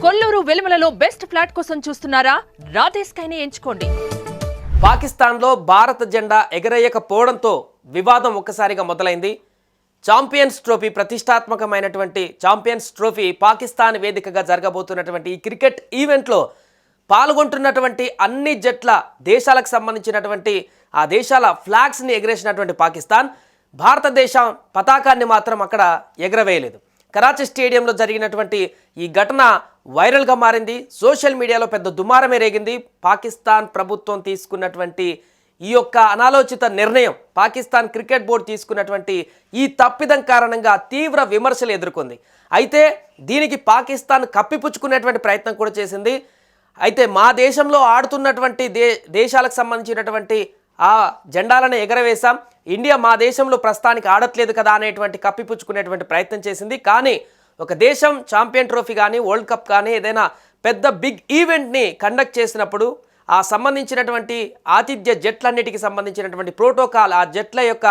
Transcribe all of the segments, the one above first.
Kolluru వెలుమలలో best flat కోసం చూస్తున్నారా? రాధే స్కైని ఎంచుకోండి. పాకిస్తాన్లో భారత జెండా ఎగరేయకపోవడంతో వివాదం ఒక్కసారిగా మొదలైంది. ఛాంపియన్స్ ట్రోఫీ, ప్రతిష్టాత్మకమైనటువంటి ఛాంపియన్స్ ట్రోఫీ పాకిస్తాన్ వేదికగా జరగబోతున్నటువంటి ఈ క్రికెట్ ఈవెంట్లో పాల్గొంటున్నటువంటి అన్ని జట్ల దేశాలకు సంబంధించినటువంటి ఆ దేశాల ఫ్లాగ్స్ని ఎగరేసినటువంటి పాకిస్తాన్ భారతదేశ పతాకాన్ని మాత్రం అక్కడ ఎగరవేయలేదు. కరాచీ స్టేడియంలో జరిగినటువంటి ఈ ఘటన వైరల్గా మారింది. సోషల్ మీడియాలో పెద్ద దుమారమే రేగింది. పాకిస్తాన్ ప్రభుత్వం తీసుకున్నటువంటి ఈ యొక్క అనాలోచిత నిర్ణయం, పాకిస్తాన్ క్రికెట్ బోర్డు తీసుకున్నటువంటి ఈ తప్పిదం కారణంగా తీవ్ర విమర్శలు ఎదుర్కొంది. అయితే దీనికి పాకిస్తాన్ కప్పిపుచ్చుకునేటువంటి ప్రయత్నం కూడా చేసింది. అయితే మా దేశంలో ఆడుతున్నటువంటి దేశాలకు సంబంధించినటువంటి ఆ జెండాలను ఎగరవేశాం, ఇండియా మా దేశంలో ప్రస్తుతానికి ఆడట్లేదు కదా అనేటువంటి కప్పిపుచ్చుకునేటువంటి ప్రయత్నం చేసింది. కానీ ఒక దేశం ఛాంపియన్ ట్రోఫీ కానీ, వరల్డ్ కప్ కానీ, ఏదైనా పెద్ద బిగ్ ఈవెంట్ని కండక్ట్ చేసినప్పుడు ఆ సంబంధించినటువంటి ఆతిథ్య జట్లన్నిటికి సంబంధించినటువంటి ప్రోటోకాల్, ఆ జట్ల యొక్క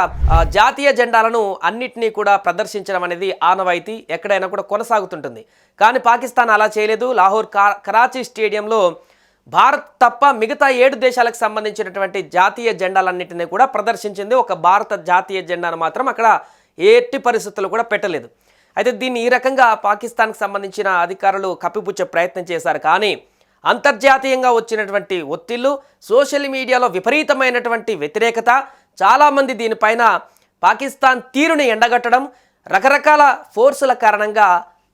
జాతీయ జెండాలను అన్నిటినీ కూడా ప్రదర్శించడం అనేది ఆనవాయితీ ఎక్కడైనా కూడా కొనసాగుతుంటుంది. కానీ పాకిస్తాన్ అలా చేయలేదు. లాహోర్ కరాచీ స్టేడియంలో భారత్ తప్ప మిగతా 7 దేశాలకు సంబంధించినటువంటి జాతీయ జెండాలన్నింటినీ కూడా ప్రదర్శించింది. ఒక భారత జాతీయ జెండాను మాత్రం అక్కడ ఎట్టి పరిస్థితుల్లో కూడా పెట్టలేదు. అయితే దీన్ని ఈ రకంగా పాకిస్తాన్కి సంబంధించిన అధికారులు కప్పిపుచ్చే ప్రయత్నం చేశారు. కానీ అంతర్జాతీయంగా వచ్చినటువంటి ఒత్తిళ్లు, సోషల్ మీడియాలో విపరీతమైనటువంటి వ్యతిరేకత, చాలామంది దీనిపైన పాకిస్తాన్ తీరుని ఎండగట్టడం, రకరకాల ఫోర్సుల కారణంగా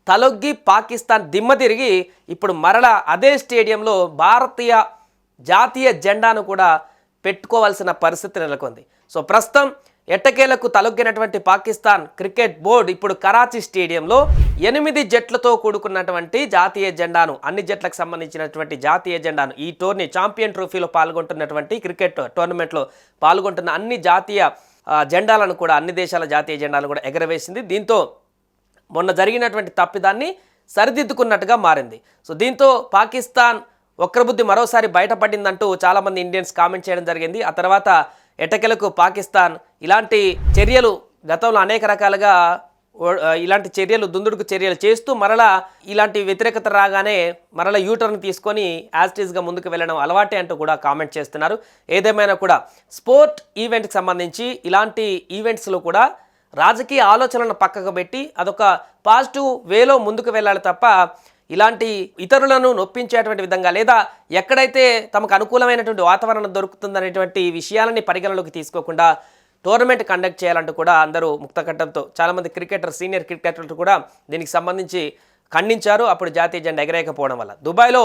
తలొగ్గి పాకిస్తాన్ దిమ్మ తిరిగి ఇప్పుడు మరలా అదే స్టేడియంలో భారతీయ జాతీయ జెండాను కూడా పెట్టుకోవాల్సిన పరిస్థితి నెలకొంది. సో ప్రస్తుతం ఎట్టకేలకు తలొగ్గినటువంటి పాకిస్తాన్ క్రికెట్ బోర్డు ఇప్పుడు కరాచీ స్టేడియంలో 8 జట్లతో కూడుకున్నటువంటి జాతీయ జెండాను, అన్ని జట్లకు సంబంధించినటువంటి జాతీయ జెండాను, ఈ టోర్నీ ఛాంపియన్ ట్రోఫీలో పాల్గొంటున్నటువంటి క్రికెట్ టోర్నమెంట్లో పాల్గొంటున్న అన్ని జాతీయ జెండాలను కూడా, అన్ని దేశాల జాతీయ జెండాలను కూడా ఎగరవేసింది. దీంతో మొన్న జరిగినటువంటి తప్పిదాన్ని సరిదిద్దుకున్నట్టుగా మారింది. సో దీంతో పాకిస్తాన్ వక్రబుద్ధి మరోసారి బయటపడిందంటూ చాలామంది ఇండియన్స్ కామెంట్ చేయడం జరిగింది. ఆ తర్వాత ఎట్టకేలకు పాకిస్తాన్ ఇలాంటి చర్యలు గతంలో అనేక రకాలుగా ఇలాంటి చర్యలు, దుందుడుకు చర్యలు చేస్తూ మరలా ఇలాంటి వ్యతిరేకత రాగానే మరలా యూటర్న్ తీసుకొని యాజ్టీస్గా ముందుకు వెళ్ళడం అలవాటే అంటూ కూడా కామెంట్ చేస్తున్నారు. ఏదేమైనా కూడా స్పోర్ట్ ఈవెంట్కి సంబంధించి ఇలాంటి ఈవెంట్స్లో కూడా రాజకీయ ఆలోచనలను పక్కకు పెట్టి అదొక పాజిటివ్ వేలో ముందుకు వెళ్ళాలి తప్ప ఇలాంటి ఇతరులను నొప్పించేటువంటి విధంగా, లేదా ఎక్కడైతే తమకు అనుకూలమైనటువంటి వాతావరణం దొరుకుతుందనేటువంటి విషయాలని పరిగణలోకి తీసుకోకుండా టోర్నమెంట్ కండక్ట్ చేయాలంటూ కూడా అందరూ ముక్తకంఠంతో చాలామంది సీనియర్ క్రికెటర్లు కూడా దీనికి సంబంధించి ఖండించారు. అప్పుడు జాతీయ జెండా ఎగరేయకపోవడం వల్ల. దుబాయ్లో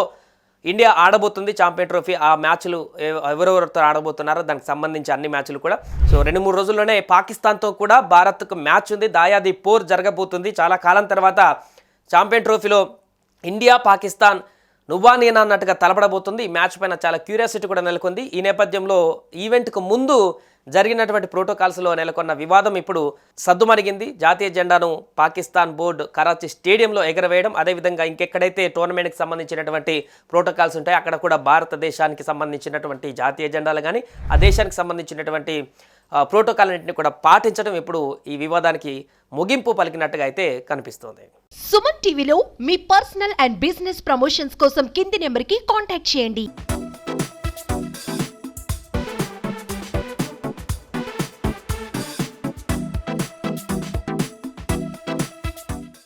ఇండియా ఆడబోతుంది ఛాంపియన్ ట్రోఫీ. ఆ మ్యాచ్లు ఎవరెవరితో ఆడబోతున్నారో దానికి సంబంధించి అన్ని మ్యాచ్లు కూడా. సో 2-3 రోజుల్లోనే పాకిస్తాన్తో కూడా భారత్కు మ్యాచ్ ఉంది. దాయాది పోర్ జరగబోతుంది. చాలా కాలం తర్వాత ఛాంపియన్ ట్రోఫీలో ఇండియా పాకిస్తాన్ నువ్వా నేనా అన్నట్టుగా తలపడబోతుంది. ఈ మ్యాచ్ పైన చాలా క్యూరియాసిటీ కూడా నెలకొంది. ఈ నేపథ్యంలో ఈవెంట్కు ముందు జరిగినటువంటి ప్రోటోకాల్స్లో నెలకొన్న వివాదం ఇప్పుడు సద్దుమణిగింది. జాతీయ జెండాను పాకిస్తాన్ బోర్డు కరాచీ స్టేడియంలో ఎగరవేయడం, అదేవిధంగా ఇంకెక్కడైతే టోర్నమెంట్కి సంబంధించినటువంటి ప్రోటోకాల్స్ ఉంటాయో అక్కడ కూడా భారతదేశానికి సంబంధించినటువంటి జాతీయ జెండాలు కానీ, ఆ దేశానికి సంబంధించినటువంటి ప్రోటోకాల్ అన్నింటినీ కూడా పాటించడం ఇప్పుడు ఈ వివాదానికి ముగింపు పలికినట్టుగా అయితే కనిపిస్తోంది. సుమన్ టీవీలో మీ పర్సనల్ అండ్ బిజినెస్ ప్రమోషన్స్ కోసం కింది నెంబర్కి కాంటాక్ట్ చేయండి.